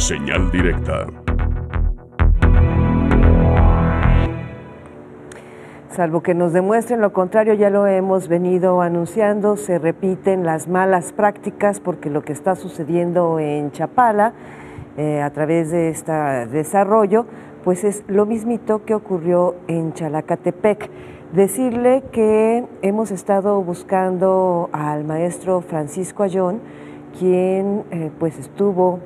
Señal directa. Salvo que nos demuestren lo contrario, ya lo hemos venido anunciando, se repiten las malas prácticas porque lo que está sucediendo en Chapala a través de este desarrollo, pues es lo mismito que ocurrió en Chalacatepec. Decirle que hemos estado buscando al maestro Francisco Ayón, quien pues estuvo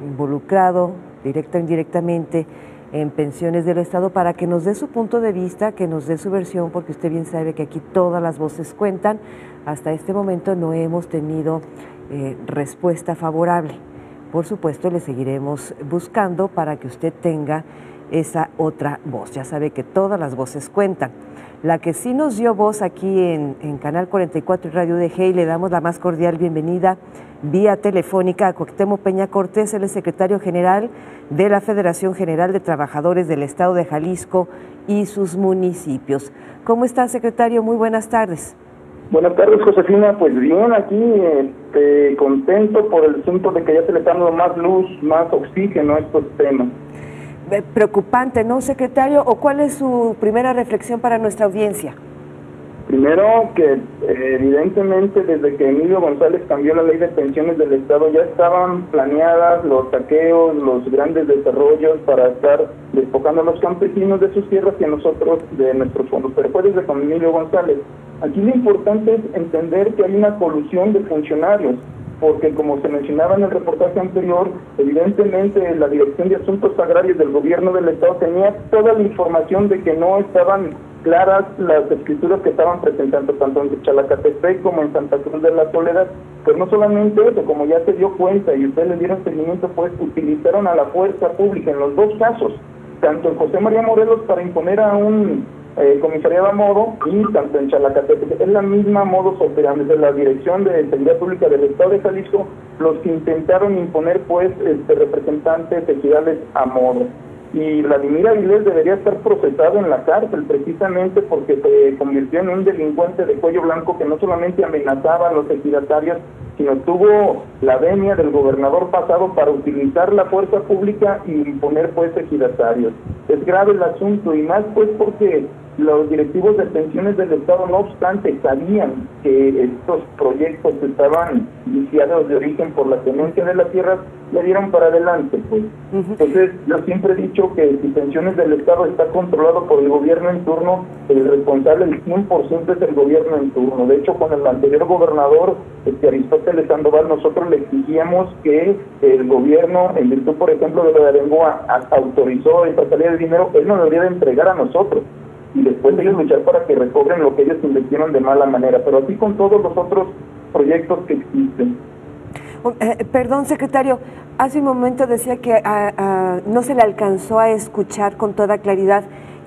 involucrado directa o indirectamente en pensiones del Estado, para que nos dé su punto de vista, que nos dé su versión, porque usted bien sabe que aquí todas las voces cuentan. Hasta este momento no hemos tenido respuesta favorable. Por supuesto, le seguiremos buscando para que usted tenga esa otra voz. Ya sabe que todas las voces cuentan. La que sí nos dio voz aquí en Canal 44 y Radio DG, y le damos la más cordial bienvenida vía telefónica a Cuauhtémoc Peña Cortés, él es secretario general de la Federación General de Trabajadores del Estado de Jalisco y sus municipios. ¿Cómo está, secretario? Muy buenas tardes. Buenas tardes, Josefina. Pues bien, aquí contento por el asunto de que ya se le está dando más luz, más oxígeno a estos temas. Preocupante, ¿no, secretario? ¿O cuál es su primera reflexión para nuestra audiencia? Primero, que evidentemente desde que Emilio González cambió la ley de pensiones del Estado ya estaban planeadas los saqueos, los grandes desarrollos para estar despojando a los campesinos de sus tierras y a nosotros de nuestros fondos. Pero fue desde con Emilio González. Aquí lo importante es entender que hay una colusión de funcionarios, porque como se mencionaba en el reportaje anterior, evidentemente la Dirección de Asuntos Agrarios del Gobierno del Estado tenía toda la información de que no estaban claras las escrituras que estaban presentando tanto en Chalacatepec como en Santa Cruz de la Soledad. Pues no solamente eso, como ya se dio cuenta y ustedes le dieron seguimiento, pues utilizaron a la fuerza pública en los dos casos, tanto en José María Morelos para imponer a un comisariado a modo, y tanto en Chalacatepec es la misma modus operandi de la Dirección de Seguridad Pública del Estado de Jalisco, los que intentaron imponer pues representantes ejidales a modo. Y Vladimir Avilés debería estar procesado en la cárcel precisamente porque se convirtió en un delincuente de cuello blanco que no solamente amenazaba a los ejidatarios, sino tuvo la venia del gobernador pasado para utilizar la fuerza pública y imponer pues ejidatarios. Es grave el asunto, y más pues porque los directivos de pensiones del Estado, no obstante, sabían que estos proyectos estaban viciados de origen por la tenencia de la tierra, le dieron para adelante, pues. Entonces, yo siempre he dicho que si Pensiones del Estado está controlado por el gobierno en turno, el responsable del 100% es el gobierno en turno. De hecho, con el anterior gobernador, Aristóteles Sandoval, nosotros le exigíamos que el gobierno, en virtud, por ejemplo, de lo de Arengoa, autorizó esta salida de dinero, él nos debería de entregar a nosotros, y después ellos luchar para que recobren lo que ellos invirtieron de mala manera, pero así con todos los otros proyectos que existen. Perdón, secretario, hace un momento decía que no se le alcanzó a escuchar con toda claridad.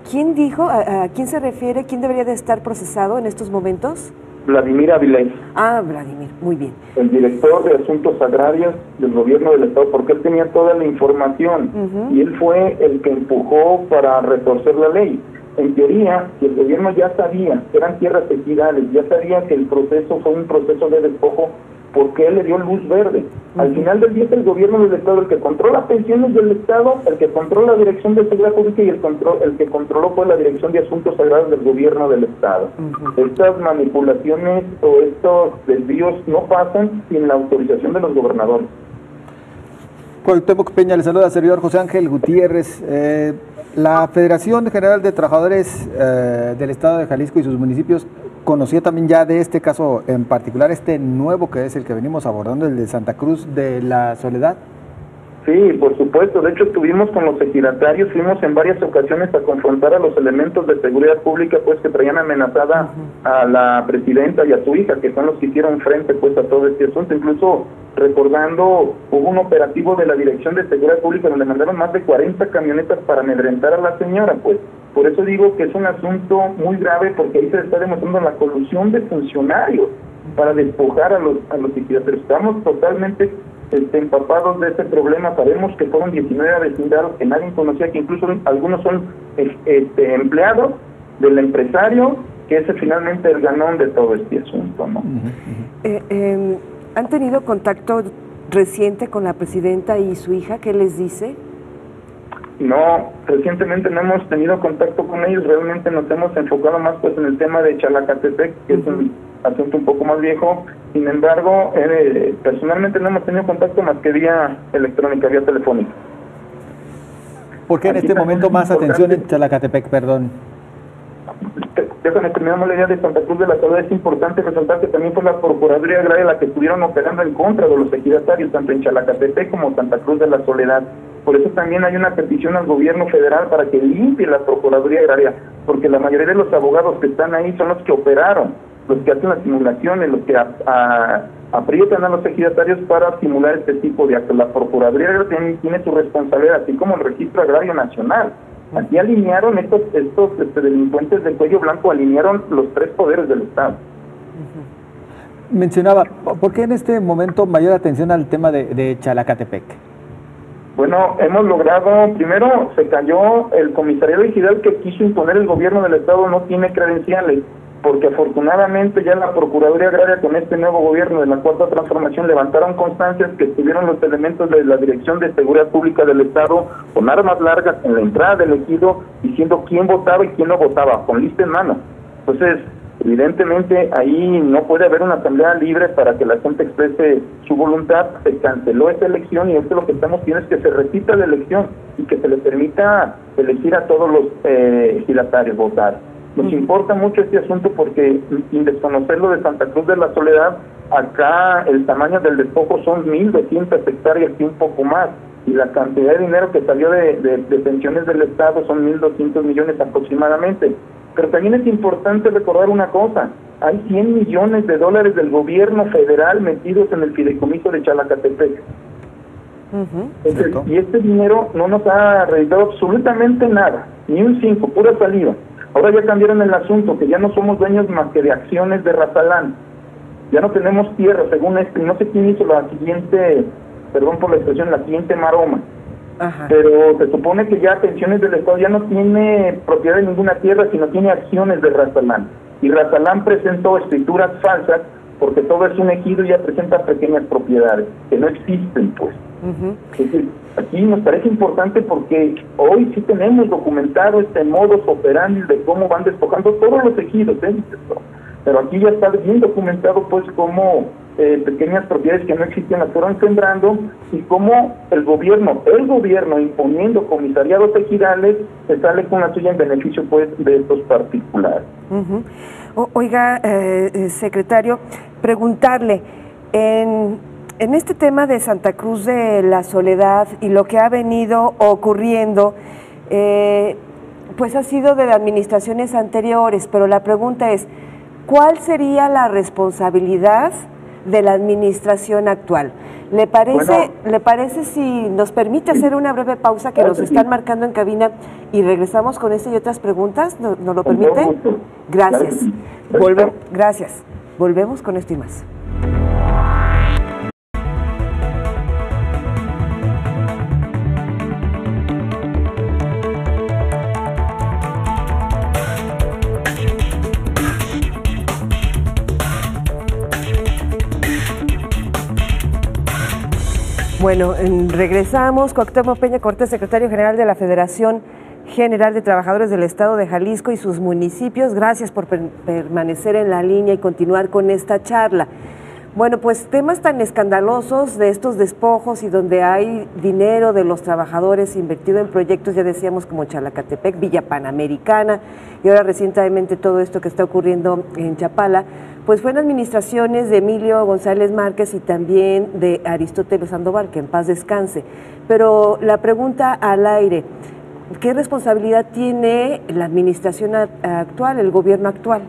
¿Quién dijo, a quién se refiere, quién debería de estar procesado en estos momentos? Vladimir Avilés. Ah, Vladimir, muy bien. El director de Asuntos Agrarios del Gobierno del Estado, porque él tenía toda la información, y él fue el que empujó para retorcer la ley. En teoría, si el gobierno ya sabía que eran tierras ejidales, ya sabía que el proceso fue un proceso de despojo, ¿por qué le dio luz verde? Al final del día es el gobierno del Estado el que controla pensiones del Estado, el que controla la Dirección de Seguridad Pública, y el que controló fue la Dirección de Asuntos Agrarios del Gobierno del Estado. Estas manipulaciones o estos desvíos no pasan sin la autorización de los gobernadores. Cuauhtémoc Peña, le saluda al servidor José Ángel Gutiérrez. La Federación General de Trabajadores del Estado de Jalisco y sus municipios conocía también ya de este caso en particular, este nuevo que es el que venimos abordando, el de Santa Cruz de la Soledad. Sí, por supuesto. De hecho, estuvimos con los ejidatarios, fuimos en varias ocasiones a confrontar a los elementos de seguridad pública, pues que traían amenazada a la presidenta y a su hija, que son los que hicieron frente pues a todo este asunto. Incluso recordando, hubo un operativo de la Dirección de Seguridad Pública donde mandaron más de 40 camionetas para amedrentar a la señora, pues. Por eso digo que es un asunto muy grave, porque ahí se está demostrando la colusión de funcionarios para despojar a los ejidatarios. Estamos totalmente empapados de este problema. Sabemos que fueron 19 vecindarios que nadie conocía, que incluso algunos son empleados del empresario, que es finalmente el ganón de todo este asunto, ¿no? ¿Han tenido contacto reciente con la presidenta y su hija? ¿Qué les dice? No, recientemente no hemos tenido contacto con ellos, realmente nos hemos enfocado más pues en el tema de Chalacatepec, que es un asunto un poco más viejo. Sin embargo, personalmente no hemos tenido contacto más que vía electrónica, vía telefónica. ¿Por qué en este momento más atención en Chalacatepec, perdón? Déjame terminar la idea de Santa Cruz de la Salud. Es importante resaltar que también fue la Procuraduría Agraria la que estuvieron operando en contra de los ejidatarios, tanto en Chalacatepec como Santa Cruz de la Soledad. Por eso también hay una petición al gobierno federal para que limpie la Procuraduría Agraria, porque la mayoría de los abogados que están ahí son los que operaron, los que hacen las simulaciones, los que aprietan a los ejidatarios para simular este tipo de actos. La Procuraduría Agraria tiene su responsabilidad, así como el Registro Agrario Nacional. Aquí alinearon estos delincuentes de cuello blanco, alinearon los tres poderes del Estado. Mencionaba, ¿por qué en este momento mayor atención al tema de Chalacatepec? Bueno, hemos logrado, primero se cayó el comisariado ejidal que quiso imponer el gobierno del Estado, no tiene credenciales, porque afortunadamente ya la Procuraduría Agraria con este nuevo gobierno de la Cuarta Transformación levantaron constancias que estuvieron los elementos de la Dirección de Seguridad Pública del Estado con armas largas en la entrada del ejido diciendo quién votaba y quién no votaba, con lista en mano. Entonces, evidentemente ahí no puede haber una asamblea libre para que la gente exprese su voluntad. Se canceló esa elección y esto lo que estamos pidiendo es que se repita la elección y que se le permita elegir a todos los ejidatarios votar. Nos importa mucho este asunto porque, sin desconocer lo de Santa Cruz de la Soledad, acá el tamaño del despojo son 1.200 hectáreas y un poco más, y la cantidad de dinero que salió de pensiones del Estado son 1.200 millones aproximadamente. Pero también es importante recordar una cosa, hay 100 millones de dólares del gobierno federal metidos en el fideicomiso de Chalacatepec. Y este dinero no nos ha realizado absolutamente nada, ni un 5, pura saliva. Ahora ya cambiaron el asunto, que ya no somos dueños más que de acciones de Razalán. Ya no tenemos tierra, según no sé quién hizo la siguiente, perdón por la expresión, la siguiente maroma. Ajá. Pero se supone que ya Pensiones del Estado ya no tiene propiedad de ninguna tierra, sino tiene acciones de Razalán. Y Razalán presentó escrituras falsas porque todo es un ejido y ya presenta pequeñas propiedades que no existen, pues. Es decir, aquí nos parece importante porque hoy sí tenemos documentado este modus operandi de cómo van despojando todos los ejidos, pero aquí ya está bien documentado pues cómo pequeñas propiedades que no existían las fueron sembrando y cómo el gobierno imponiendo comisariados ejidales se sale con la suya en beneficio pues de estos particulares. Oiga, secretario, preguntarle, en este tema de Santa Cruz de la Soledad y lo que ha venido ocurriendo, pues ha sido de administraciones anteriores, pero la pregunta es, ¿cuál sería la responsabilidad de la administración actual? ¿Le parece si nos permite hacer una breve pausa que nos están marcando en cabina y regresamos con esta y otras preguntas? ¿Nos lo permite? Gracias. Gracias. Volvemos con esto y más. Bueno, regresamos. Cuauhtémoc Peña Cortés, secretario general de la Federación General de Trabajadores del Estado de Jalisco y sus municipios. Gracias por permanecer en la línea y continuar con esta charla. Bueno, pues temas tan escandalosos de estos despojos y donde hay dinero de los trabajadores invertido en proyectos, ya decíamos, como Chalacatepec, Villa Panamericana y ahora recientemente todo esto que está ocurriendo en Chapala, pues fue en administraciones de Emilio González Márquez y también de Aristóteles Sandoval, que en paz descanse. Pero la pregunta al aire, ¿qué responsabilidad tiene la administración actual, el gobierno actual?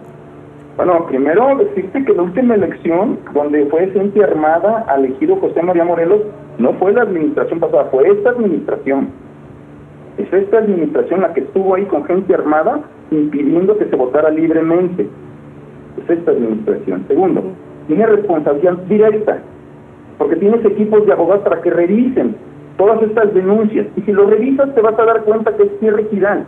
Bueno, primero decirte que la última elección, donde fue gente armada al elegido José María Morelos, no fue la administración pasada, fue esta administración. Es esta administración la que estuvo ahí con gente armada impidiendo que se votara libremente. Es esta administración. Segundo, tiene responsabilidad directa, porque tienes equipos de abogados para que revisen todas estas denuncias. Y si lo revisas te vas a dar cuenta que es tierra ejidal.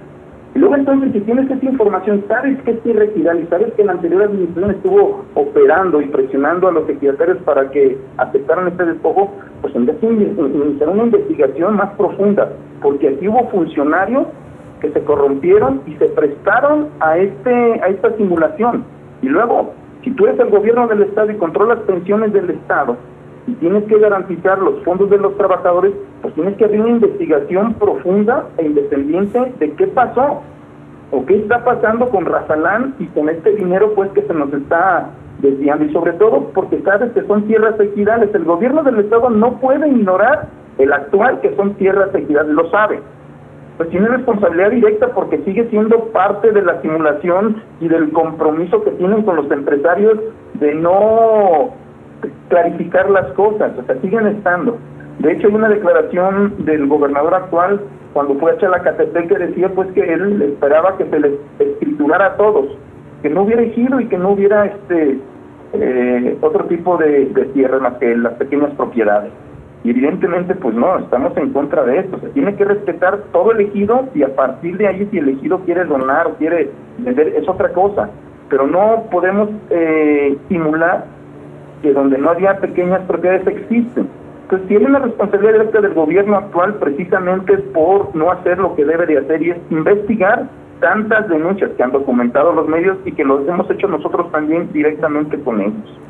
Y luego entonces, si tienes esta información, sabes que es tierra ejidal y sabes que la anterior administración estuvo operando y presionando a los ejidatarios para que aceptaran este despojo, pues tendría que iniciar una investigación más profunda, porque aquí hubo funcionarios que se corrompieron y se prestaron a esta simulación. Y luego, si tú eres el gobierno del Estado y controlas pensiones del Estado y tienes que garantizar los fondos de los trabajadores, pues tienes que abrir una investigación profunda e independiente de qué pasó o qué está pasando con Razalán y con este dinero pues que se nos está desviando, y sobre todo porque sabes que son tierras ejidales. El gobierno del Estado no puede ignorar el actual que son tierras ejidales, lo sabe. Pues tiene responsabilidad directa porque sigue siendo parte de la simulación y del compromiso que tienen con los empresarios de no clarificar las cosas, o sea, siguen estando. De hecho, hay una declaración del gobernador actual cuando fue a Chalacatepec que decía pues que él esperaba que se les escriturara a todos, que no hubiera ejido y que no hubiera otro tipo de tierra más que las pequeñas propiedades. Y evidentemente, pues no, estamos en contra de esto. Se tiene que respetar todo el ejido y a partir de ahí, si el ejido quiere donar o quiere vender, es otra cosa. Pero no podemos simular que donde no había pequeñas propiedades existen. Entonces, si hay una responsabilidad directa del gobierno actual precisamente por no hacer lo que debe de hacer, y es investigar tantas denuncias que han documentado los medios y que los hemos hecho nosotros también directamente con ellos.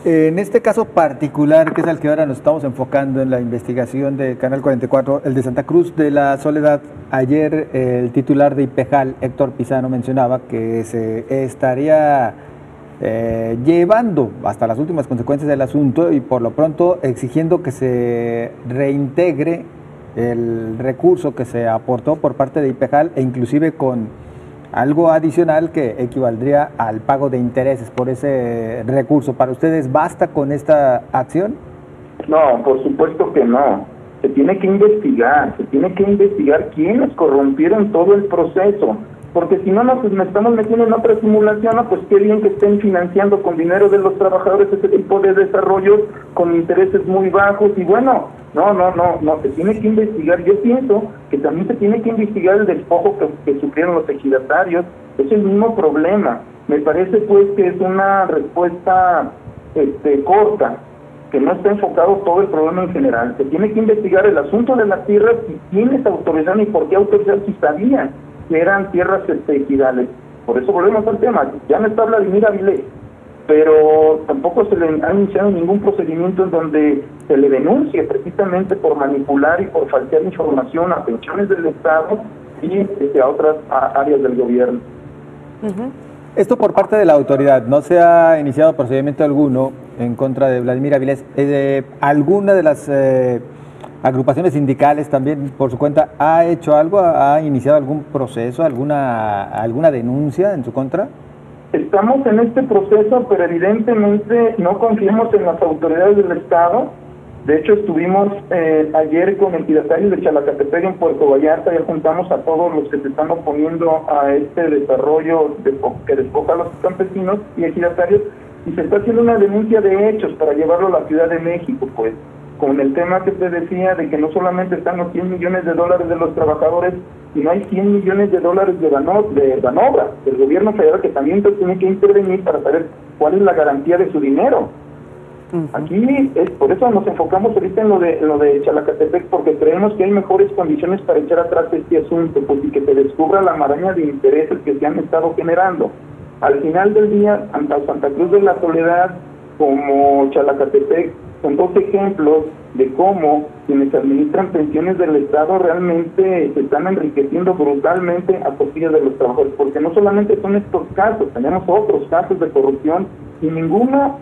En este caso particular, que es al que ahora nos estamos enfocando en la investigación de Canal 44, el de Santa Cruz de la Soledad, ayer el titular de IPEJAL, Héctor Pizano, mencionaba que se estaría llevando hasta las últimas consecuencias del asunto y por lo pronto exigiendo que se reintegre el recurso que se aportó por parte de IPEJAL e inclusive con algo adicional que equivaldría al pago de intereses por ese recurso. ¿Para ustedes basta con esta acción? No, por supuesto que no. Se tiene que investigar quiénes corrompieron todo el proceso, porque si no nos estamos metiendo en otra simulación, ¿no? Pues qué bien que estén financiando con dinero de los trabajadores ese tipo de desarrollos con intereses muy bajos, y bueno, no, se tiene que investigar. Yo pienso que también se tiene que investigar el despojo que sufrieron los ejidatarios. Es el mismo problema. Me parece pues que es una respuesta corta, que no está enfocado todo el problema en general. Se tiene que investigar el asunto de las tierras y quiénes autorizaron y por qué autorizaron si sabían que eran tierras ejidales. Por eso volvemos al tema. Ya no está Vladimir Avilés, pero tampoco se le ha iniciado ningún procedimiento en donde se le denuncie precisamente por manipular y por falsear información a pensiones del Estado y a otras áreas del gobierno. Esto por parte de la autoridad. ¿No se ha iniciado procedimiento alguno en contra de Vladimir Avilés? ¿Alguna de las agrupaciones sindicales también por su cuenta ha hecho algo? ¿Ha iniciado algún proceso, alguna denuncia en su contra? Estamos en este proceso, pero evidentemente no confiamos en las autoridades del Estado. De hecho, estuvimos ayer con ejidatarios de Chalacatepec en Puerto Vallarta, ya juntamos a todos los que se están oponiendo a este desarrollo que despoja a los campesinos y ejidatarios, y se está haciendo una denuncia de hechos para llevarlo a la Ciudad de México, pues, con el tema que te decía de que no solamente están los $100 millones de los trabajadores, sino hay $100 millones de Banobra, del gobierno federal, que también tiene que intervenir para saber cuál es la garantía de su dinero. Aquí es por eso nos enfocamos ahorita en lo de Chalacatepec, porque creemos que hay mejores condiciones para echar atrás este asunto, pues, y que se descubra la maraña de intereses que se han estado generando. Al final del día, tanto Santa Cruz de la Soledad como Chalacatepec son dos ejemplos de cómo quienes administran pensiones del Estado realmente se están enriqueciendo brutalmente a costillas de los trabajadores, porque no solamente son estos casos, tenemos otros casos de corrupción y ninguno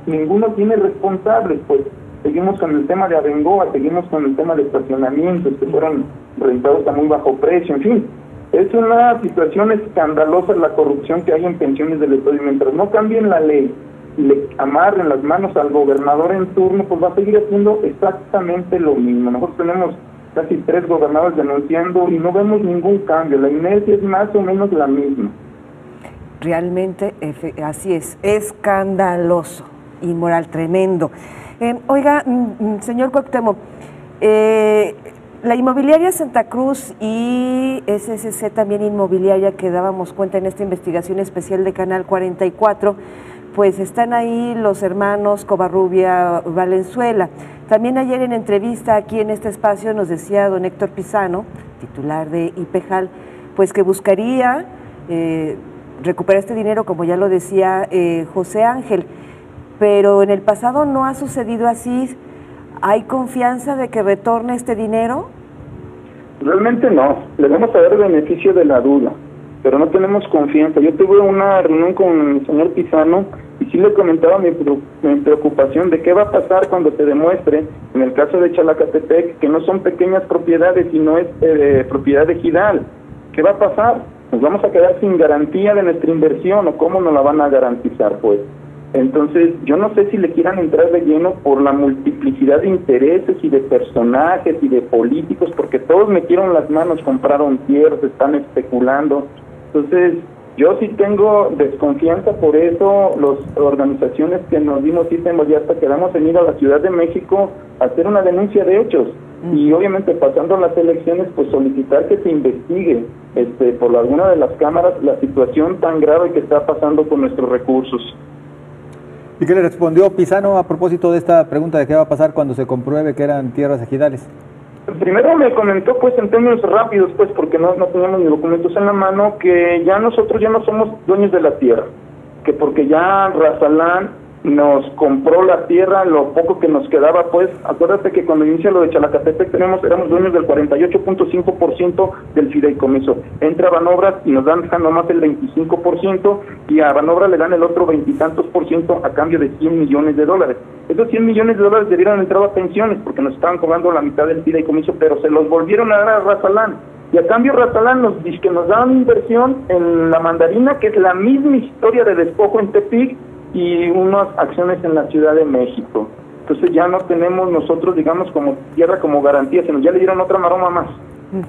tiene responsables. Pues seguimos con el tema de Abengoa, seguimos con el tema de estacionamientos que fueron rentados a muy bajo precio, en fin. Es una situación escandalosa la corrupción que hay en pensiones del Estado, y mientras no cambien la ley y le amarren las manos al gobernador en turno, pues va a seguir haciendo exactamente lo mismo. Nosotros tenemos casi 3 gobernadores denunciando y no vemos ningún cambio. La inercia es más o menos la misma. Realmente, así es, escandaloso, inmoral, tremendo. Oiga, señor Cuauhtémoc, la inmobiliaria Santa Cruz y SSC también inmobiliaria, que dábamos cuenta en esta investigación especial de Canal 44, pues están ahí los hermanos Covarrubia Valenzuela. También ayer en entrevista aquí en este espacio nos decía don Héctor Pizano, titular de IPEJAL, pues que buscaría recuperar este dinero, como ya lo decía José Ángel, pero en el pasado no ha sucedido así. ¿Hay confianza de que retorne este dinero? Realmente no, le vamos a dar el beneficio de la duda, pero no tenemos confianza. Yo tuve una reunión con el señor Pizano y sí le comentaba mi preocupación de qué va a pasar cuando se demuestre, en el caso de Chalacatepec, que no son pequeñas propiedades, sino es propiedad ejidal. ¿Qué va a pasar? ¿Nos vamos a quedar sin garantía de nuestra inversión o cómo nos la van a garantizar, pues? Entonces, yo no sé si le quieran entrar de lleno por la multiplicidad de intereses y de personajes y de políticos, porque todos metieron las manos, compraron tierras, están especulando. Entonces, yo sí tengo desconfianza, por eso las organizaciones que nos dimos cita en Vallarta quedamos en ir a la Ciudad de México a hacer una denuncia de hechos. Y obviamente pasando las elecciones, pues solicitar que se investigue por alguna de las cámaras la situación tan grave que está pasando con nuestros recursos. ¿Y qué le respondió Pizano a propósito de esta pregunta de qué va a pasar cuando se compruebe que eran tierras ejidales? Primero me comentó, pues en términos rápidos, pues porque no teníamos ni documentos en la mano, que ya nosotros ya no somos dueños de la tierra, que porque ya Razalán nos compró la tierra, lo poco que nos quedaba, pues acuérdate que cuando inicia lo de Chalacatepec éramos dueños del 48.5% del fideicomiso. Entra Banobras y nos dan nomás el 25% y a Banobras le dan el otro 20 y tantos % a cambio de $100 millones. Esos $100 millones debieron entrar a pensiones porque nos estaban cobrando la mitad del fideicomiso, pero se los volvieron a dar a Razalán. Y a cambio Razalán nos dice que nos daban inversión en la mandarina, que es la misma historia de despojo en Tepic, y unas acciones en la Ciudad de México. Entonces ya no tenemos nosotros, digamos, como tierra como garantía, sino ya le dieron otra maroma más.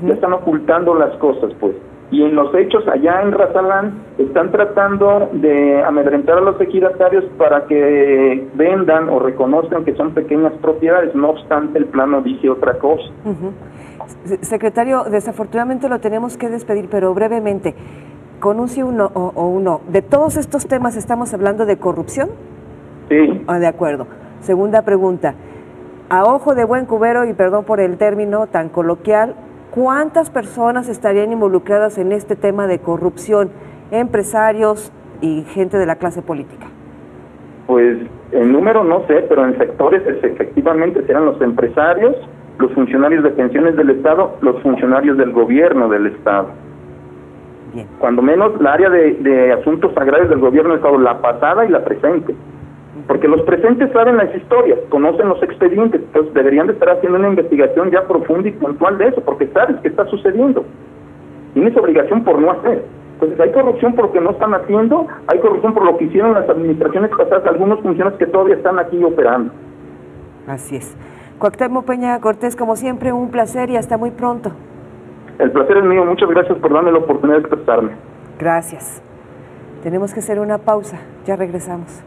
Ya están ocultando las cosas, pues. Y en los hechos allá en Razalán están tratando de amedrentar a los ejidatarios para que vendan o reconozcan que son pequeñas propiedades, no obstante el plano dice otra cosa. Secretario, desafortunadamente lo tenemos que despedir, pero brevemente, con un sí o un no, ¿de todos estos temas estamos hablando de corrupción? Sí. De acuerdo. Segunda pregunta, a ojo de buen cubero, y perdón por el término tan coloquial, ¿cuántas personas estarían involucradas en este tema de corrupción? Empresarios y gente de la clase política. Pues el número no sé, pero en sectores efectivamente serán los empresarios, los funcionarios de pensiones del Estado, los funcionarios del gobierno del Estado. Bien. Cuando menos la área de asuntos agrarios del gobierno del Estado, la pasada y la presente. Porque los presentes saben las historias, conocen los expedientes, entonces deberían de estar haciendo una investigación ya profunda y puntual de eso, porque sabes qué está sucediendo. Tienes obligación por no hacer. Entonces hay corrupción por lo que no están haciendo, hay corrupción por lo que hicieron las administraciones pasadas, algunos funcionarios que todavía están aquí operando. Así es. Cuauhtémoc Peña Cortés, como siempre, un placer y hasta muy pronto. El placer es mío, muchas gracias por darme la oportunidad de expresarme. Gracias. Tenemos que hacer una pausa, ya regresamos.